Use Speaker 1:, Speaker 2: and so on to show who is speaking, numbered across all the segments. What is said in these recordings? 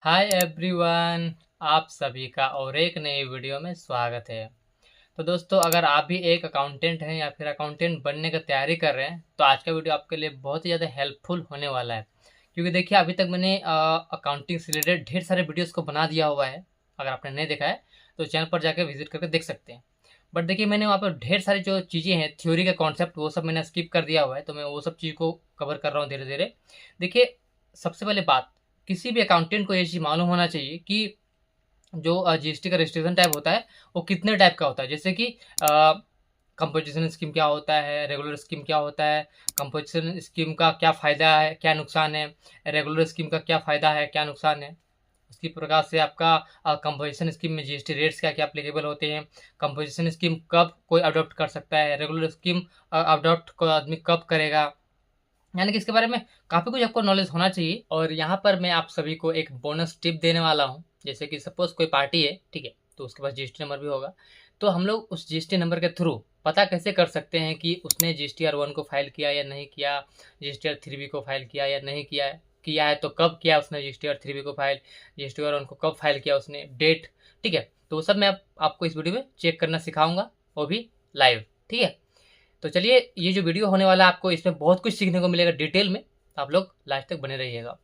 Speaker 1: Hi everyone, आप सभी का और एक नई वीडियो में स्वागत है। तो दोस्तों, अगर आप भी एक अकाउंटेंट हैं या फिर अकाउंटेंट बनने का तैयारी कर रहे हैं तो आज का वीडियो आपके लिए बहुत ही ज़्यादा हेल्पफुल होने वाला है। क्योंकि देखिए, अभी तक मैंने अकाउंटिंग से रिलेटेड ढेर सारे वीडियोस को बना दिया हुआ है। अगर आपने नहीं देखा है तो चैनल पर जाकर विजिट करके देख सकते हैं। बट देखिए, मैंने वहाँ पर ढेर सारी जो चीज़ें हैं, थ्योरी का कॉन्सेप्ट, वो सब मैंने स्किप कर दिया हुआ है। तो मैं वो सब चीज़ को कवर कर रहा हूँ धीरे धीरे। देखिए, सबसे पहले बात, किसी भी अकाउंटेंट को ये चीज़ मालूम होना चाहिए कि जो जीएसटी का रजिस्ट्रेशन टाइप होता है वो कितने टाइप का होता है। जैसे कि कंपोजिशन स्कीम क्या होता है, रेगुलर स्कीम क्या होता है, कंपोजिशन स्कीम का क्या फ़ायदा है, क्या नुकसान है, रेगुलर स्कीम का क्या फ़ायदा है, क्या नुकसान है। उसी प्रकार से आपका कंपोजिशन स्कीम में जीएसटी रेट्स क्या क्या अप्लीकेबल होते हैं, कंपोजिशन स्कीम कब कोई अडॉप्ट कर सकता है, रेगुलर स्कीम अडॉप्ट को आदमी कब करेगा। यानी कि इसके बारे में काफ़ी कुछ आपको नॉलेज होना चाहिए। और यहाँ पर मैं आप सभी को एक बोनस टिप देने वाला हूँ। जैसे कि सपोज़ कोई पार्टी है, ठीक है, तो उसके पास जीएसटी नंबर भी होगा। तो हम लोग उस जीएसटी नंबर के थ्रू पता कैसे कर सकते हैं कि उसने जीएसटीआर 1 को फाइल किया या नहीं किया, जीएसटीआर 3 को फाइल किया या नहीं किया है तो कब किया उसने जीएसटीआर 3 को फाइल, जीएसटीआर 1 को कब फाइल किया उसने, डेट। ठीक है, तो वो सब मैं आपको इस वीडियो में चेक करना सिखाऊंगा, वो भी लाइव। ठीक है, तो चलिए, ये जो वीडियो होने वाला है आपको इसमें बहुत कुछ सीखने को मिलेगा डिटेल में। आप लोग लास्ट तक बने रहिएगा।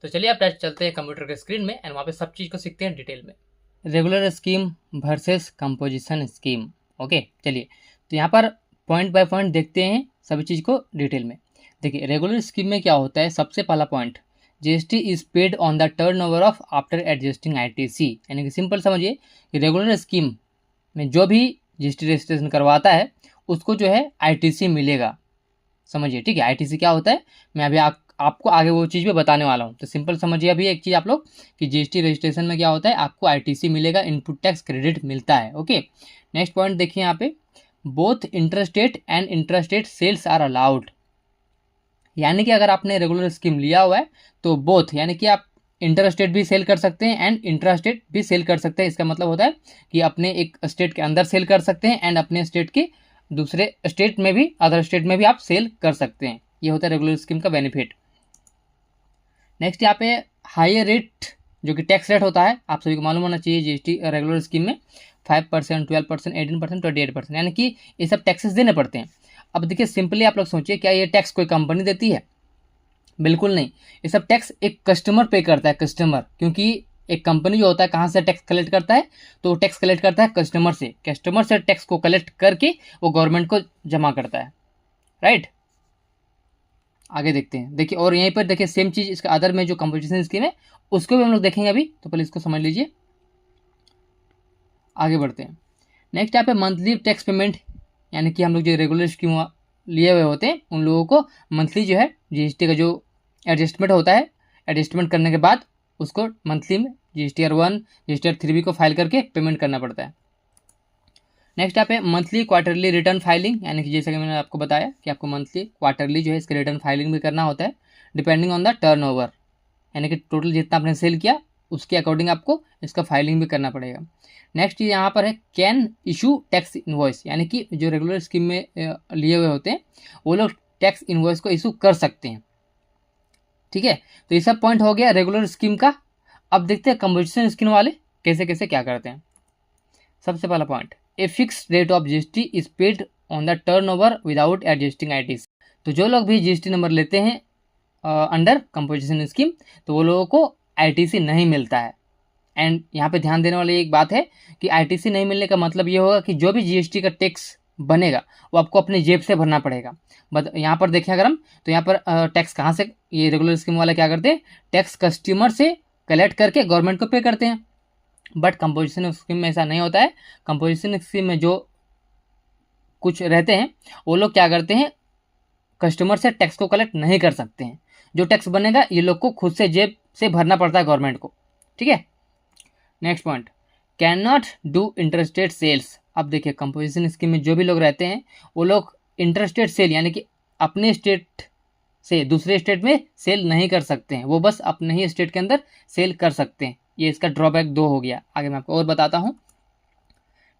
Speaker 1: तो चलिए, आप डायरेक्ट चलते हैं कंप्यूटर के स्क्रीन में एंड वहाँ पे सब चीज़ को सीखते हैं डिटेल में। Regular scheme versus composition scheme. Okay, चलिए, तो यहाँ पर पॉइंट बाय पॉइंट देखते हैं सभी चीज़ को डिटेल में। देखिए, रेगुलर स्कीम में क्या होता है, सबसे पहला point, GST is paid on the turnover of after adjusting ITC. यानी कि सिंपल समझिए कि रेगुलर स्कीम में जो भी जीएसटी रजिस्ट्रेशन करवाता है उसको जो है आईटीसी मिलेगा। समझिए, ठीक है, आईटीसी क्या होता है, मैं अभी आपको आगे वो चीज़ भी बताने वाला हूँ। तो सिंपल समझिए अभी एक चीज़ आप लोग कि जीएसटी रजिस्ट्रेशन में क्या होता है, आपको आईटीसी मिलेगा, इनपुट टैक्स क्रेडिट मिलता है। ओके, नेक्स्ट पॉइंट देखिए यहाँ पे, both interstate and intrastate sales are allowed. यानी कि अगर आपने रेगुलर स्कीम लिया हुआ है तो बोथ, यानी कि आप इंटर स्टेट भी सेल कर सकते हैं एंड इंट्रा स्टेट भी सेल कर सकते हैं। इसका मतलब होता है कि अपने एक स्टेट के अंदर सेल कर सकते हैं एंड अपने स्टेट के दूसरे स्टेट में भी, अदर स्टेट में भी आप सेल कर सकते हैं। ये होता है रेगुलर स्कीम का बेनिफिट। नेक्स्ट यहाँ पे हायर रेट, जो कि टैक्स रेट होता है, आप सभी को मालूम होना चाहिए जीएसटी रेगुलर स्कीम में 5%, 12%, 18%, 28%, यानी कि ये सब टैक्सेस देने पड़ते हैं। अब देखिए, सिंपली आप लोग सोचिए, क्या ये टैक्स कोई कंपनी देती है? बिल्कुल नहीं। ये सब टैक्स एक कस्टमर पे करता है, कस्टमर, क्योंकि एक कंपनी जो होता है कहाँ से टैक्स कलेक्ट करता है, तो टैक्स कलेक्ट करता है कस्टमर से, कस्टमर से टैक्स को कलेक्ट करके वो गवर्नमेंट को जमा करता है। राइट, आगे देखते हैं। देखिए, और यहीं पर देखिए सेम चीज़ इसका अदर में जो कंपोजिशन स्कीम है उसको भी हम लोग देखेंगे अभी, तो पहले इसको समझ लीजिए, आगे बढ़ते हैं। नेक्स्ट यहाँ पे मंथली टैक्स पेमेंट, यानी कि हम लोग जो रेगुलर स्कीम लिए हुए होते हैं उन लोगों को मंथली जो है जीएसटी का जो एडजस्टमेंट होता है, एडजस्टमेंट करने के बाद उसको मंथली में जीएसटीआर 1, जीएसटीआर 3 को फाइल करके पेमेंट करना पड़ता है। नेक्स्ट यहाँ पे मंथली क्वार्टरली रिटर्न फाइलिंग, यानी कि जैसे कि मैंने आपको बताया कि आपको मंथली क्वार्टरली जो है इसका रिटर्न फाइलिंग भी करना होता है, डिपेंडिंग ऑन द टर्नओवर, यानी कि टोटल जितना आपने सेल किया उसके अकॉर्डिंग आपको इसका फाइलिंग भी करना पड़ेगा। नेक्स्ट यहाँ पर है कैन इशू टैक्स इन्वॉइस, यानी कि जो रेगुलर स्कीम में लिए हुए होते हैं वो लोग टैक्स इन्वॉइस को इशू कर सकते हैं। ठीक है, तो ये सब पॉइंट हो गया रेगुलर स्कीम का। अब देखते हैं कंपोजिशन स्कीम वाले कैसे कैसे क्या करते हैं। सबसे पहला point, a fix rate of GST is paid on the turn over without adjusting ITC. तो जो लोग भी जीएसटी नंबर लेते हैं अंडर कंपोजिशन स्कीम, तो वो लोगों को आईटीसी नहीं मिलता है। एंड यहाँ पे ध्यान देने वाली एक बात है कि आईटीसी नहीं मिलने का मतलब ये होगा कि जो भी जीएसटी का टैक्स बनेगा वो आपको अपने जेब से भरना पड़ेगा। बट यहाँ पर देखें अगर हम, तो यहाँ पर टैक्स कहाँ से, ये रेगुलर स्कीम वाला क्या करते हैं, टैक्स कस्टमर से कलेक्ट करके गवर्नमेंट को पे करते हैं। बट कंपोजिशन स्कीम में ऐसा नहीं होता है। कंपोजिशन स्कीम में जो कुछ रहते हैं वो लोग क्या करते हैं, कस्टमर से टैक्स को कलेक्ट नहीं कर सकते हैं। जो टैक्स बनेगा ये लोग को खुद से जेब से भरना पड़ता है गवर्नमेंट को। ठीक है, next point, cannot do interstate sales. अब देखिए, कंपोजिशन स्कीम में जो भी लोग रहते हैं वो लोग इंटरस्टेट सेल, यानी कि अपने स्टेट से दूसरे स्टेट में सेल नहीं कर सकते हैं, वो बस अपने ही स्टेट के अंदर सेल कर सकते हैं। ये इसका ड्रॉबैक 2 हो गया। आगे मैं आपको और बताता हूँ।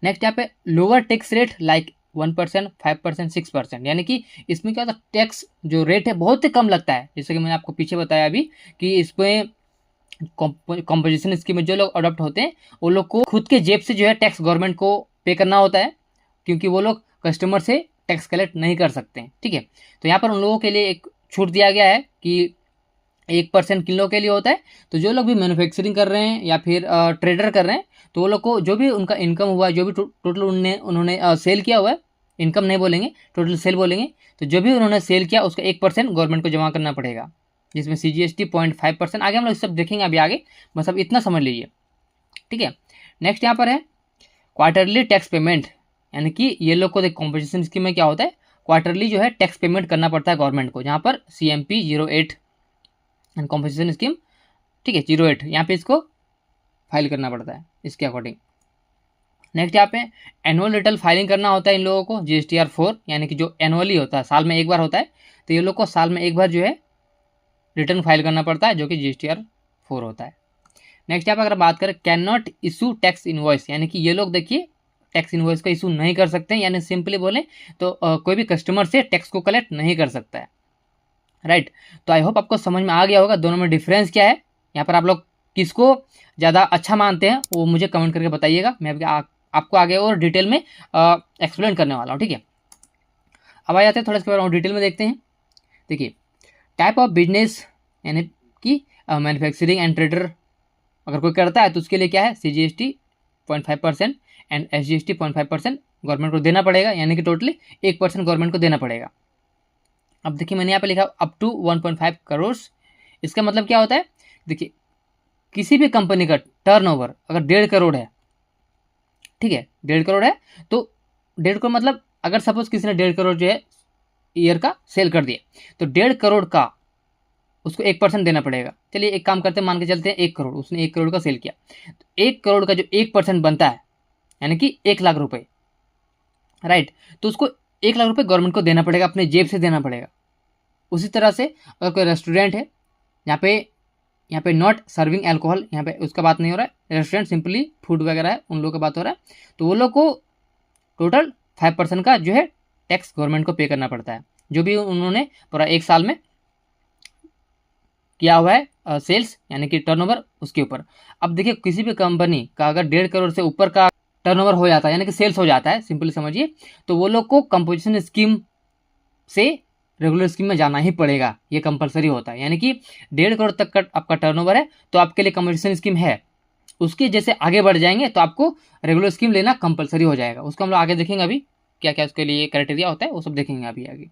Speaker 1: नेक्स्ट यहाँ पे लोअर टैक्स रेट लाइक 1%, 5%, 6%, यानी कि इसमें क्या होता है, टैक्स जो रेट है बहुत ही कम लगता है। जैसे कि मैंने आपको पीछे बताया अभी कि इसमें कॉम्पोजिशन स्कीम में जो लोग अडॉप्ट होते हैं वो लोग को खुद के जेब से जो है टैक्स गवर्नमेंट को पे करना होता है, क्योंकि वो लोग कस्टमर से टैक्स कलेक्ट नहीं कर सकते हैं। ठीक है, तो यहाँ पर उन लोगों के लिए एक छूट दिया गया है कि 1% किन लोगों के लिए होता है। तो जो लोग भी मैन्युफैक्चरिंग कर रहे हैं या फिर ट्रेडर कर रहे हैं, तो वो लोग को जो भी उनका इनकम हुआ है, जो भी टोटल उन्होंने सेल किया हुआ है, इनकम नहीं बोलेंगे, टोटल सेल बोलेंगे, तो जो भी उन्होंने सेल किया उसका 1% गवर्नमेंट को जमा करना पड़ेगा, जिसमें CGST 0.5%। आगे हम लोग सब देखेंगे अभी आगे, बस अब इतना समझ लीजिए। ठीक है, नेक्स्ट यहाँ पर है क्वार्टरली टैक्स पेमेंट, यानी कि ये लोग को देख कॉम्पोजिशन स्कीम में क्या होता है, क्वार्टरली जो है टैक्स पेमेंट करना पड़ता है गवर्नमेंट को, जहाँ पर CMP 08 एंड कॉम्पोजिशन स्कीम, ठीक है 08, यहाँ पे इसको फाइल करना पड़ता है इसके अकॉर्डिंग। नेक्स्ट यहाँ पे एनुअल रिटर्न फाइलिंग करना होता है इन लोगों को, GSTR 4, यानी कि जो एनुअली होता है, साल में एक बार होता है, तो ये लोग को साल में एक बार जो है रिटर्न फाइल करना पड़ता है, जो कि GSTR 4 होता है। नेक्स्ट यहाँ पर अगर बात करें can not issue tax invoice, यानी कि ये लोग देखिए टैक्स इनवॉइस का इशू नहीं कर सकते हैं, यानी सिंपली बोले तो कोई भी कस्टमर से टैक्स को कलेक्ट नहीं कर सकता है। राइट, तो आई होप आपको समझ में आ गया होगा दोनों में डिफरेंस क्या है। यहाँ पर आप लोग किसको ज़्यादा अच्छा मानते हैं वो मुझे कमेंट करके बताइएगा, मैं अभी आपको आगे और डिटेल में एक्सप्लेन करने वाला हूँ। ठीक है, अब आ जाते हैं थोड़ा इसके बारे में डिटेल में देखते हैं। देखिए टाइप ऑफ बिजनेस, यानी कि मैन्युफैक्चरिंग एंड ट्रेडर अगर कोई करता है तो उसके लिए क्या है, CGST 0.5% एंड SGST 0.5% गवर्नमेंट को देना पड़ेगा, यानी कि टोटली 1% गवर्नमेंट को देना पड़ेगा। अब देखिए मैंने यहाँ पे लिखा अप टू 1.5 करोड़, इसका मतलब क्या होता है, देखिए किसी भी कंपनी का टर्नओवर अगर 1.5 करोड़ है, ठीक है 1.5 करोड़ है, तो 1.5 करोड़ मतलब अगर सपोज किसी ने 1.5 करोड़ जो है ईयर का सेल कर दिया, तो 1.5 करोड़ का उसको 1% देना पड़ेगा। चलिए एक काम करते हैं, मान के चलते हैं 1 करोड़, उसने 1 करोड़ का सेल किया, तो 1 करोड़ का जो 1% बनता है, यानी कि 1 लाख रुपए, राइट, तो उसको 1 लाख रुपए गवर्नमेंट को देना पड़ेगा, अपने जेब से देना पड़ेगा। उसी तरह से अगर कोई रेस्टोरेंट है, यहाँ पे नॉट सर्विंग एल्कोहल, यहाँ पे उसका बात नहीं हो रहा है, रेस्टोरेंट सिंपली फूड वगैरह है, उन लोगों का बात हो रहा है, तो वो लोग को टोटल 5% का जो है टैक्स गवर्नमेंट को पे करना पड़ता है, जो भी उन्होंने पूरा एक साल में किया हुआ है सेल्स, यानी कि टर्नओवर उसके ऊपर। अब देखिए किसी भी कंपनी का अगर 1.5 करोड़ से ऊपर का टर्नओवर हो जाता है, यानी कि सेल्स हो जाता है, सिंपली समझिए, तो वो लोग को कंपोजिशन स्कीम से रेगुलर स्कीम में जाना ही पड़ेगा, ये कंपलसरी होता है। यानी कि 1.5 करोड़ तक का आपका टर्नओवर है तो आपके लिए कंपोजिशन स्कीम है, उसके जैसे आगे बढ़ जाएंगे तो आपको रेगुलर स्कीम लेना कंपलसरी हो जाएगा। उसको हम लोग आगे देखेंगे, अभी क्या क्या उसके लिए क्राइटेरिया होता है वो सब देखेंगे अभी आगे।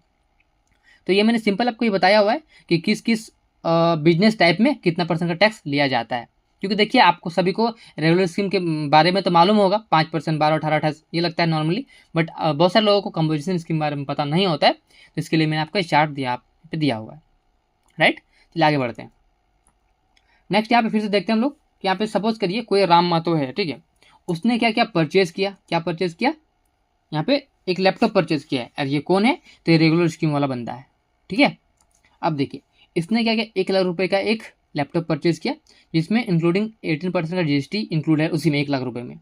Speaker 1: तो ये मैंने सिंपल आपको ये बताया हुआ है कि किस किस बिजनेस टाइप में कितना % का टैक्स लिया जाता है, क्योंकि देखिए आपको सभी को रेगुलर स्कीम के बारे में तो मालूम होगा, 5%, 12, 18, 28 ये लगता है नॉर्मली, बट बहुत सारे लोगों को कंपोजिशन स्कीम के बारे में पता नहीं होता है, तो इसके लिए मैंने आपको चार्ट दिया हुआ है। राइट, चलिए आगे बढ़ते हैं। नेक्स्ट यहाँ पे फिर से देखते हैं हम लोग, यहाँ पे सपोज करिए कोई राम मातो है, ठीक है, उसने क्या क्या परचेज किया, यहाँ पे एक लैपटॉप परचेज किया है, और ये कौन है, तो ये रेगुलर स्कीम वाला बंदा है। ठीक है, अब देखिए इसने क्या किया, 1 लाख रुपए का एक लैपटॉप परचेज किया, जिसमें इंक्लूडिंग 18% का GST इंक्लूड है उसी में 1 लाख रुपए में।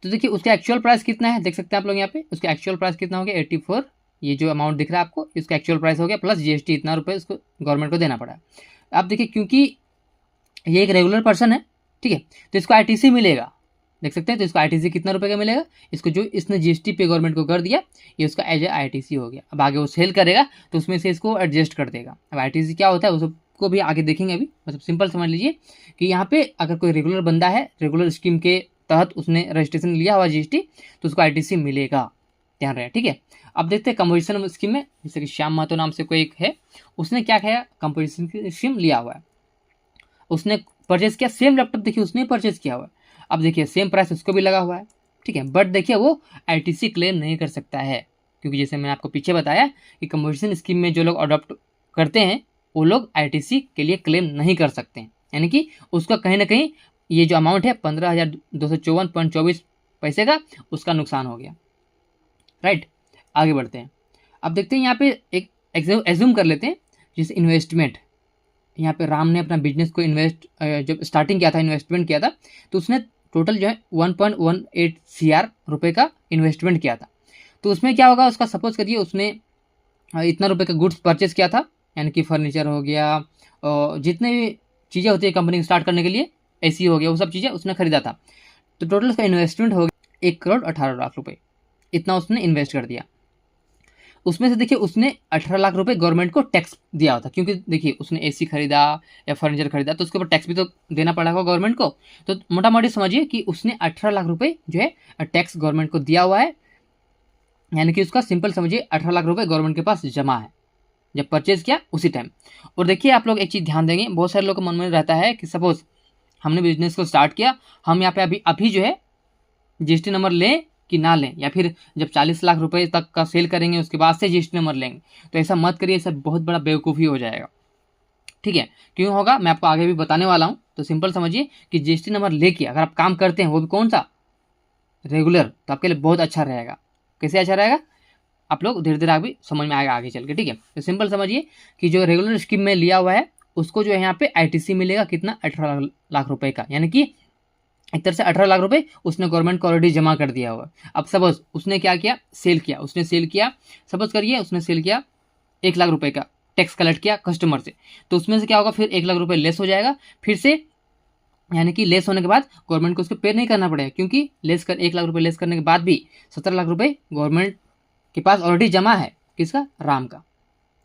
Speaker 1: तो देखिए उसका एक्चुअल प्राइस कितना है, देख सकते हैं आप लोग यहाँ पे, उसका एक्चुअल प्राइस कितना हो गया 84, ये जो अमाउंट दिख रहा है आपको, इसका एक्चुअल प्राइस हो गया, प्लस GST इतना रुपये उसको गवर्नमेंट को देना पड़ा। आप देखिए क्योंकि ये एक रेगुलर पर्सन है, ठीक है, तो इसको ITC मिलेगा, देख सकते हैं, तो इसको ITC कितना रुपए का मिलेगा, इसको जो इसने GST पे गवर्नमेंट को कर दिया, ये उसका एज ए ITC हो गया। अब आगे वो सेल करेगा तो उसमें से इसको एडजस्ट कर देगा। अब ITC क्या होता है उसको भी आगे देखेंगे, अभी मतलब सिंपल समझ लीजिए कि यहाँ पे अगर कोई रेगुलर बंदा है, रेगुलर स्कीम के तहत उसने रजिस्ट्रेशन लिया हुआ GST, तो उसको ITC मिलेगा, ध्यान रहे। ठीक है, अब देखते हैं कंपोजिशन स्कीम में, जैसे कि श्याम महतो नाम से कोई एक है, उसने क्या किया, कंपोजिशन स्कीम लिया हुआ है, उसने परचेज किया, सेम लैपटॉप देखिए उसने परचेज किया हुआ है। अब देखिए सेम प्राइस उसको भी लगा हुआ है, ठीक है, बट देखिए वो ITC क्लेम नहीं कर सकता है, क्योंकि जैसे मैंने आपको पीछे बताया कि कंपोजिशन स्कीम में जो लोग अडॉप्ट करते हैं वो लोग ITC के लिए क्लेम नहीं कर सकते हैं, यानी कि उसका कहीं ना कहीं ये जो अमाउंट है 15,254.24 पैसे का, उसका नुकसान हो गया। राइट, आगे बढ़ते हैं। अब देखते हैं यहाँ पे एक एज्यूम कर लेते हैं, जैसे इन्वेस्टमेंट, यहाँ पे राम ने अपना बिजनेस को इन्वेस्ट जब स्टार्टिंग किया था, इन्वेस्टमेंट किया था, तो उसने टोटल जो है 1.18 CR रुपये का इन्वेस्टमेंट किया था। तो उसमें क्या होगा, उसका सपोज करिए उसने इतना रुपये का गुड्स परचेज किया था, यानी कि फर्नीचर हो गया, जितने भी चीज़ें होती है कंपनी स्टार्ट करने के लिए, एसी हो गया, वो सब चीज़ें उसने खरीदा था। तो टोटल उसका इन्वेस्टमेंट हो गया 1,18,00,000 रुपये, इतना उसने इन्वेस्ट कर दिया। उसमें से देखिए उसने 18 लाख रुपए गवर्नमेंट को टैक्स दिया होता, क्योंकि देखिए उसने एसी खरीदा या फर्नीचर खरीदा तो उसके ऊपर टैक्स भी तो देना पड़ा होगा गवर्नमेंट को। तो मोटा मोटी समझिए कि उसने 18 लाख रुपए जो है टैक्स गवर्नमेंट को दिया हुआ है, यानी कि उसका सिंपल समझिए 18 लाख रुपए गवर्नमेंट के पास जमा है जब परचेज किया उसी टाइम। और देखिए आप लोग एक चीज़ ध्यान देंगे, बहुत सारे लोग के मन में रहता है कि सपोज हमने बिजनेस को स्टार्ट किया, हम यहाँ पे अभी जो है जीएसटी नंबर लें कि ना लें, या फिर जब 40 लाख रुपए तक का सेल करेंगे उसके बाद से जीएसटी नंबर लेंगे, तो ऐसा मत करिए, ऐसा बहुत बड़ा बेवकूफ़ी हो जाएगा। ठीक है, क्यों होगा मैं आपको आगे भी बताने वाला हूँ। तो सिंपल समझिए कि जीएसटी नंबर लेके अगर आप काम करते हैं, वो भी कौन सा, रेगुलर, तो आपके लिए बहुत अच्छा रहेगा। कैसे अच्छा रहेगा आप लोग धीरे धीरे आगे समझ में आएगा आगे चल के। ठीक है, तो सिंपल समझिए कि जो रेगुलर स्कीम में लिया हुआ है उसको जो है यहाँ पे आईटीसी मिलेगा कितना, 18 लाख रुपए का, यानी कि एक तरह से 18 लाख रुपए उसने गवर्नमेंट को ऑलरेडी जमा कर दिया हुआ। अब सपोज उसने क्या किया, सेल किया, उसने सेल किया, सपोज करिए उसने सेल किया 1 लाख रुपए का, टैक्स कलेक्ट किया कस्टमर से, तो उसमें से क्या होगा, फिर 1 लाख रुपए लेस हो जाएगा फिर से, यानी कि लेस होने के बाद गवर्नमेंट को उसको पे नहीं करना पड़ेगा, क्योंकि 1 लाख रुपए लेस करने के बाद भी 17 लाख रुपए गवर्नमेंट के पास ऑलरेडी जमा है, किसका, राम का।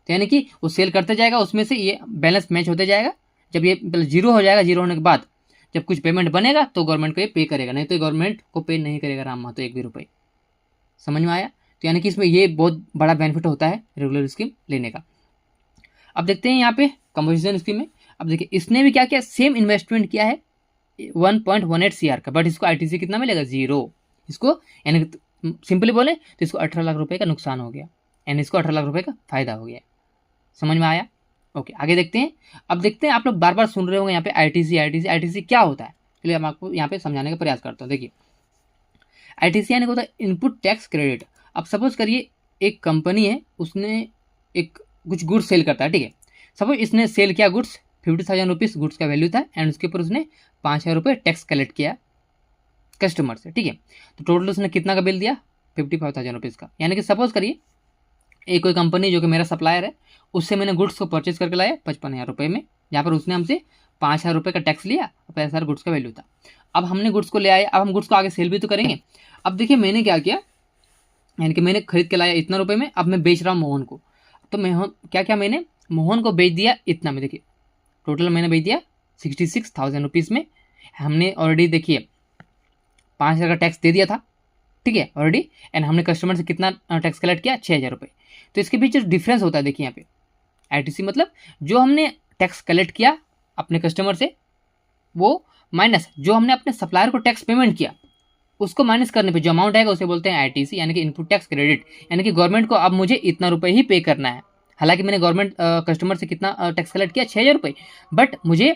Speaker 1: तो यानी कि वो सेल करते जाएगा, उसमें से ये बैलेंस मैच होते जाएगा, जब ये जीरो हो जाएगा, जीरो होने के बाद जब कुछ पेमेंट बनेगा तो गवर्नमेंट को ये पे करेगा, नहीं तो गवर्नमेंट को पे नहीं करेगा राम महतो 1 भी रुपये। समझ में आया। तो यानी कि इसमें ये बहुत बड़ा बेनिफिट होता है रेगुलर स्कीम लेने का। अब देखते हैं यहाँ पे कंपोजिशन स्कीम में, अब देखिए इसने भी क्या किया, सेम इन्वेस्टमेंट किया है 1.18 CR का, बट इसको आईटीसी कितना मिलेगा, 0। इसको यानी सिंपली बोले तो इसको 18 लाख रुपए का नुकसान हो गया, यानी इसको 18 लाख रुपए का फायदा हो गया। समझ में आया। ओके, आगे देखते हैं। अब देखते हैं, आप लोग बार बार सुन रहे होंगे यहाँ पे आईटीसी क्या होता है, इसलिए हम आपको यहाँ पे समझाने का प्रयास करता हूँ। देखिए आईटीसी यानी होता है इनपुट टैक्स क्रेडिट। अब सपोज करिए एक कंपनी है, उसने एक कुछ गुड्स सेल करता है, ठीक है, सपोज इसने सेल किया गुड्स 50,000 रुपीज़ गुड्स का वैल्यू था, एंड उसके ऊपर उसने 5,000 रुपये टैक्स कलेक्ट किया कस्टमर से। ठीक है, तो टोटल उसने कितना का बिल दिया, 55,000 रुपीज़ का। यानी कि सपोज करिए एक कोई कंपनी जो कि मेरा सप्लायर है, उससे मैंने गुड्स को परचेज करके लाया 55,000 रुपये में, जहाँ पर उसने हमसे 5,000 रुपये का टैक्स लिया, 5,000 गुड्स का वैल्यू था। अब हमने गुड्स को ले आए, अब हम गुड्स को आगे सेल भी तो करेंगे। अब देखिए मैंने क्या किया, यानी कि मैंने खरीद के लाया इतना रुपये में, अब मैं बेच रहा हूँ मोहन को, तो मैं क्या क्या मैंने मोहन को बेच दिया इतना में। देखिए टोटल मैंने बेच दिया 66,000 रुपीज़ में। हमने ऑलरेडी देखिए 5,000 का टैक्स दे दिया था, ठीक है ऑलरेडी, एंड हमने कस्टमर से कितना टैक्स कलेक्ट किया, 6,000 रुपये। तो इसके बीच जो डिफरेंस होता है देखिए यहाँ पे आईटीसी मतलब जो हमने टैक्स कलेक्ट किया अपने कस्टमर से, वो माइनस जो हमने अपने सप्लायर को टैक्स पेमेंट किया, उसको माइनस करने पे जो अमाउंट आएगा उसे बोलते हैं आईटीसी, यानी कि इनपुट टैक्स क्रेडिट। यानी कि गवर्नमेंट को अब मुझे इतना रुपये ही पे करना है, हालांकि मैंने गवर्नमेंट कस्टमर से कितना टैक्स कलेक्ट किया, 6,000 रुपये, बट मुझे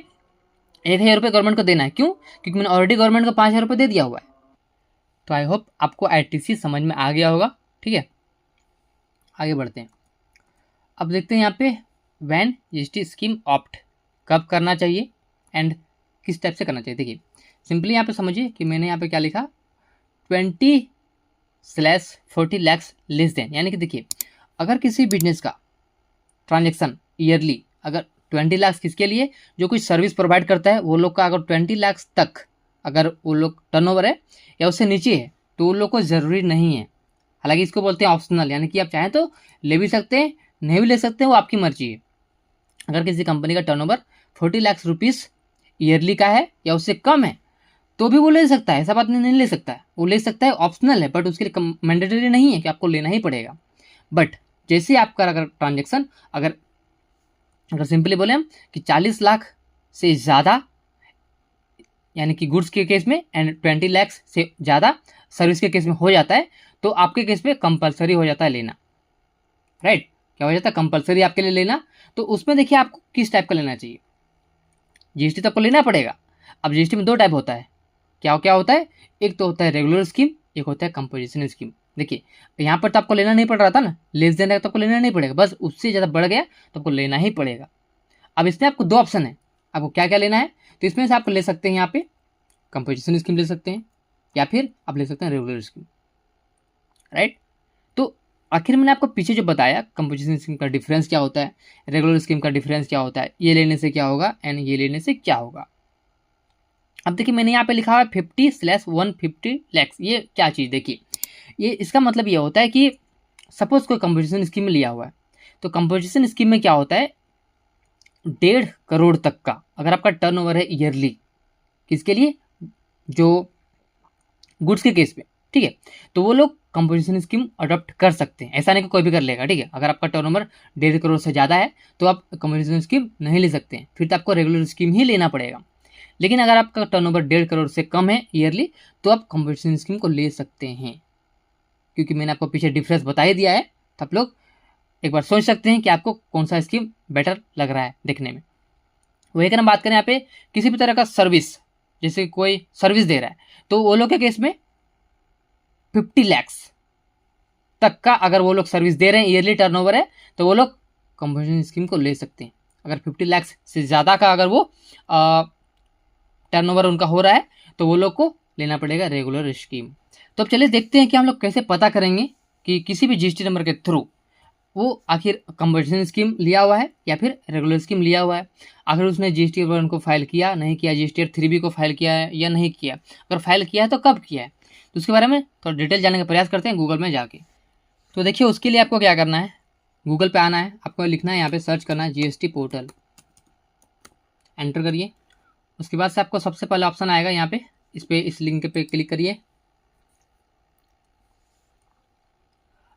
Speaker 1: 1,000 रुपये गवर्नमेंट को देना है। क्यों, क्योंकि मैंने ऑलरेडी गवर्नमेंट को 5,000 रुपये दे दिया हुआ है। तो आई होप आपको आईटीसी समझ में आ गया होगा। ठीक है, आगे बढ़ते हैं। अब देखते हैं यहाँ पे व्हेन जीएसटी स्कीम ऑप्ट कब करना चाहिए एंड किस टाइप से करना चाहिए। देखिए सिंपली यहाँ पे समझिए कि मैंने यहाँ पे क्या लिखा, 20/40 lakhs लेस देन, यानी कि देखिए अगर किसी बिजनेस का ट्रांजेक्शन ईयरली अगर 20 लाख किसके लिए, जो कुछ सर्विस प्रोवाइड करता है वो लोग का, अगर 20 लाख तक अगर वो लोग टर्नओवर है या उससे नीचे है तो वो लोग को ज़रूरी नहीं है। हालांकि इसको बोलते हैं ऑप्शनल, यानी कि आप चाहें तो ले भी सकते हैं, नहीं भी ले सकते हैं, वो आपकी मर्जी है। अगर किसी कंपनी का टर्नओवर 40 लाख रुपीज़ ईयरली का है या उससे कम है तो भी वो ले सकता है, ऐसा बात नहीं ले सकता है, वो ले सकता है, ऑप्शनल है, बट उसके लिए मैंडेटरी नहीं है कि आपको लेना ही पड़ेगा। बट जैसे आपका अगर ट्रांजेक्शन अगर सिंपली बोले हम कि 40 लाख से ज़्यादा, यानी कि गुड्स के केस में, एंड 20 लाख से ज़्यादा सर्विस के केस में हो जाता है, तो आपके केस में कंपलसरी हो जाता है लेना। राइट, क्या हो जाता है, कंपलसरी आपके लिए लेना। तो उसमें देखिए आपको किस टाइप का लेना चाहिए, जीएसटी तो आपको लेना पड़ेगा। अब जीएसटी में 2 टाइप होता है, क्या क्या होता है, एक तो होता है रेगुलर स्कीम, एक होता है कंपोजिशन स्कीम। देखिए यहाँ पर तो आपको लेना नहीं पड़ रहा था ना, लेस देन तो आपको लेना नहीं पड़ेगा, बस उससे ज़्यादा बढ़ गया तो आपको लेना ही पड़ेगा। अब इसमें आपको 2 ऑप्शन है, आपको क्या क्या लेना है, तो इसमें से आप ले सकते हैं यहाँ पे कंपोजिशन स्कीम ले सकते हैं, या फिर आप ले सकते हैं रेगुलर स्कीम। राइट, तो आखिर मैंने आपको पीछे जो बताया कंपोजिशन स्कीम का डिफरेंस क्या होता है, रेगुलर स्कीम का डिफरेंस क्या होता है, ये लेने से क्या होगा एंड ये लेने से क्या होगा। अब देखिए मैंने यहाँ पे लिखा हुआ है 50/150 लैक्स। ये क्या चीज़, देखिए ये इसका मतलब ये होता है कि सपोज कोई कंपोजिशन स्कीम में लिया हुआ है, तो कंपोजिशन स्कीम में क्या होता है 1.5 करोड़ तक का अगर आपका टर्नओवर है ईयरली, किसके लिए, जो गुड्स के केस में, ठीक है, तो वो लोग कंपोजिशन स्कीम अडॉप्ट कर सकते हैं। ऐसा नहीं कि कोई भी कर लेगा, ठीक है। अगर आपका टर्नओवर 1.5 करोड़ से ज़्यादा है तो आप कंपोजिशन स्कीम नहीं ले सकते हैं, फिर तो आपको रेगुलर स्कीम ही लेना पड़ेगा। लेकिन अगर आपका टर्नओवर 1.5 करोड़ से कम है ईयरली तो आप कंपोजिशन स्कीम को ले सकते हैं, क्योंकि मैंने आपको पीछे डिफरेंस बता ही दिया है। तो आप लोग एक बार सोच सकते हैं कि आपको कौन सा स्कीम बेटर लग रहा है देखने में। वही अगर हम बात करें यहाँ पे किसी भी तरह का सर्विस, जैसे कोई सर्विस दे रहा है, तो वो लोग के केस में 50 लैक्स तक का अगर वो लोग सर्विस दे रहे हैं, ईयरली टर्नओवर है, तो वो लोग कंपोजिशन स्कीम को ले सकते हैं। अगर 50 लैक्स से ज़्यादा का अगर वो टर्नओवर उनका हो रहा है तो वो लोग को लेना पड़ेगा रेगुलर स्कीम। तो अब चलिए देखते हैं कि हम लोग कैसे पता करेंगे कि किसी भी जीएसटी नंबर के थ्रू वो आखिर कंपोजिशन स्कीम लिया हुआ है या फिर रेगुलर स्कीम लिया हुआ है। अगर उसने जीएसटी 1 को फाइल किया, नहीं किया, जीएसटी 3B को फाइल किया है या नहीं किया, अगर फाइल किया है तो कब किया है, तो उसके बारे में थोड़ा डिटेल जानने का प्रयास करते हैं गूगल में जाके। तो देखिए उसके लिए आपको क्या करना है, गूगल पे आना है, आपको लिखना है यहाँ पे सर्च करना है जीएसटी पोर्टल, एंटर करिए। उसके बाद से आपको सबसे पहला ऑप्शन आएगा यहाँ पे, इस लिंक पे क्लिक करिए।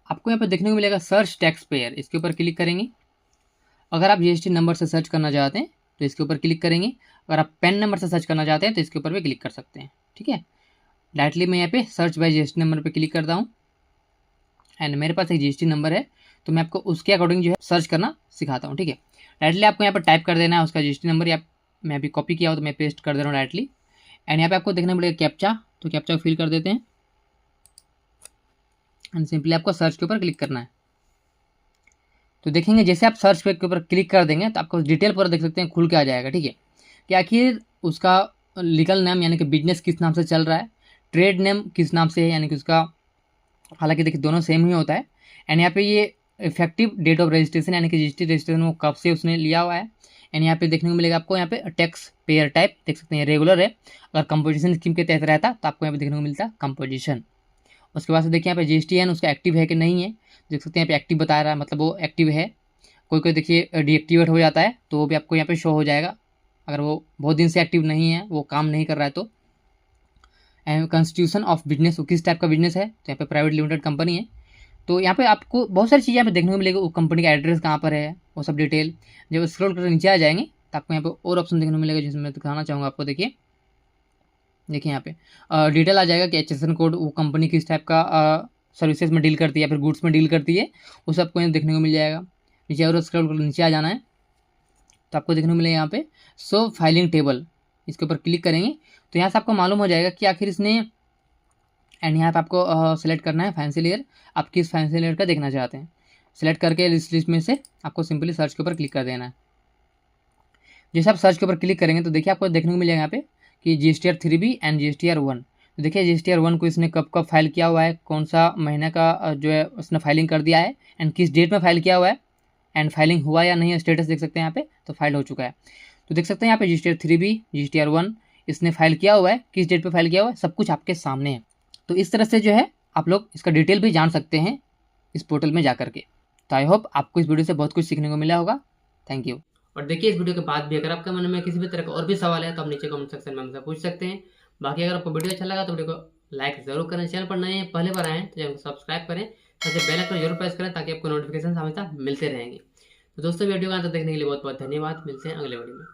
Speaker 1: आपको यहाँ पे देखने को मिलेगा सर्च टैक्स पेयर, इसके ऊपर क्लिक करेंगे। अगर आप जीएसटी नंबर से सर्च करना चाहते हैं तो इसके ऊपर क्लिक करेंगे। अगर आप पैन नंबर से सर्च करना चाहते हैं तो इसके ऊपर भी क्लिक कर सकते हैं, ठीक है। डायरेक्टली मैं यहाँ पे सर्च बाय जीएसटी नंबर पे क्लिक करता हूँ एंड मेरे पास एक जीएसटी नंबर है, तो मैं आपको उसके अकॉर्डिंग जो है सर्च करना सिखाता हूँ, ठीक है। डायरेक्टली आपको यहाँ पर टाइप कर देना है उसका जीएसटी नंबर, या मैं अभी कॉपी किया हो तो मैं पेस्ट कर दे रहा हूँ डायरेक्टली। एंड यहाँ पे आपको देखना पड़ेगा कैप्चा, तो कैप्चा फिल कर देते हैं एंड सिंपली आपको सर्च के ऊपर क्लिक करना है। तो देखेंगे जैसे आप सर्च पे के ऊपर क्लिक कर देंगे तो आपको डिटेल पूरा देख सकते हैं, खुल के आ जाएगा, ठीक है, कि आखिर उसका लीगल नेम यानी कि बिजनेस किस नाम से चल रहा है, ट्रेड नेम किस नाम से है, यानी कि उसका, हालांकि देखिए दोनों सेम ही होता है। एंड यहाँ पे ये इफेक्टिव डेट ऑफ रजिस्ट्रेशन यानी कि जीएसटी रजिस्ट्रेशन वो कब से उसने लिया हुआ है। एंड यहाँ पे देखने को मिलेगा आपको, यहाँ पे टैक्स पेयर टाइप देख सकते हैं रेगुलर है, अगर कंपोजिशन स्कीम के तहत रहता तो आपको यहाँ पे देखने को मिलता कंपोजिशन। उसके बाद से देखिए यहाँ पे जीएसटी एन उसका एक्टिव है कि नहीं है, देख सकते हैं यहाँ पे एक्टिव बता रहा है, मतलब वो एक्टिव है। कोई कोई देखिए डीएक्टिवेट हो जाता है तो वो भी आपको यहाँ पे शो हो जाएगा, अगर वो बहुत दिन से एक्टिव नहीं है, वो काम नहीं कर रहा है तो। एंड कंस्टिट्यूशन ऑफ बिजनेस, वो किस टाइप का बिजनेस है, तो यहाँ पे प्राइवेट लिमिटेड कंपनी है। तो यहाँ पे आपको बहुत सारी चीज़ें यहाँ पे देखने को मिलेगी, वो कंपनी का एड्रेस कहाँ पर है, वो सब डिटेल। जब स्क्रॉल करके नीचे आ जाएंगे तो आपको यहाँ पे और ऑप्शन देखने को मिलेगा, जिसमें मैं दिखाना चाहूँगा आपको। देखिए यहाँ पे डिटेल आ जाएगा कि HSN कोड वो कंपनी किस टाइप का सर्विसेज में डील करती है या फिर गुड्स में डील करती है, वो सब आपको यहाँ देखने को मिल जाएगा। नीचे और स्क्रॉल कर नीचे आ जाना है तो आपको देखने को मिलेगा यहाँ पे सो फाइलिंग टेबल, इसके ऊपर क्लिक करेंगे तो यहाँ से आपको मालूम हो जाएगा कि आखिर इसने, एंड यहाँ पे आपको सेलेक्ट करना है फाइनेंशियल ईयर, आप किस फाइनेंशियल ईयर का देखना चाहते हैं। सेलेक्ट करके लिस्ट में से आपको सिंपली सर्च के ऊपर क्लिक कर देना है। जैसे आप सर्च के ऊपर क्लिक करेंगे तो देखिए आपको देखने को मिल जाएगा यहाँ पे कि GSTR 3B एंड GSTR 1। तो देखिए GSTR 1 को इसने कब कब फाइल किया हुआ है, कौन सा महीने का जो है उसने फाइलिंग कर दिया है एंड किस डेट में फाइल किया हुआ है, एंड फाइलिंग हुआ या नहीं है स्टेटस देख सकते हैं यहाँ पे, तो फाइल हो चुका है। तो देख सकते हैं यहाँ पे GSTR 3B GSTR 1 इसने फाइल किया हुआ है, किस डेट पे फाइल किया हुआ है, सब कुछ आपके सामने है। तो इस तरह से जो है आप लोग इसका डिटेल भी जान सकते हैं इस पोर्टल में जा करके। तो आई होप आपको इस वीडियो से बहुत कुछ सीखने को मिला होगा। Thank you. और देखिए इस वीडियो के बाद भी अगर आपके मन में किसी भी तरह का और भी सवाल है तो आप नीचे कमेंट सेक्शन में हमसे पूछ सकते हैं। बाकी अगर आपको वीडियो अच्छा लगा तो वीडियो को लाइक जरूर करें, चैनल पर नए हैं पहले बार आए हैं तो चैनल को सब्सक्राइब करें, साथ बेल आइकन जरूर प्रेस करें ताकि आपको नोटिफिकेशन हमेशा मिलते रहेंगे। तो दोस्तों वीडियो का अंत देखने के लिए बहुत बहुत धन्यवाद, मिलते हैं अगले वीडियो में।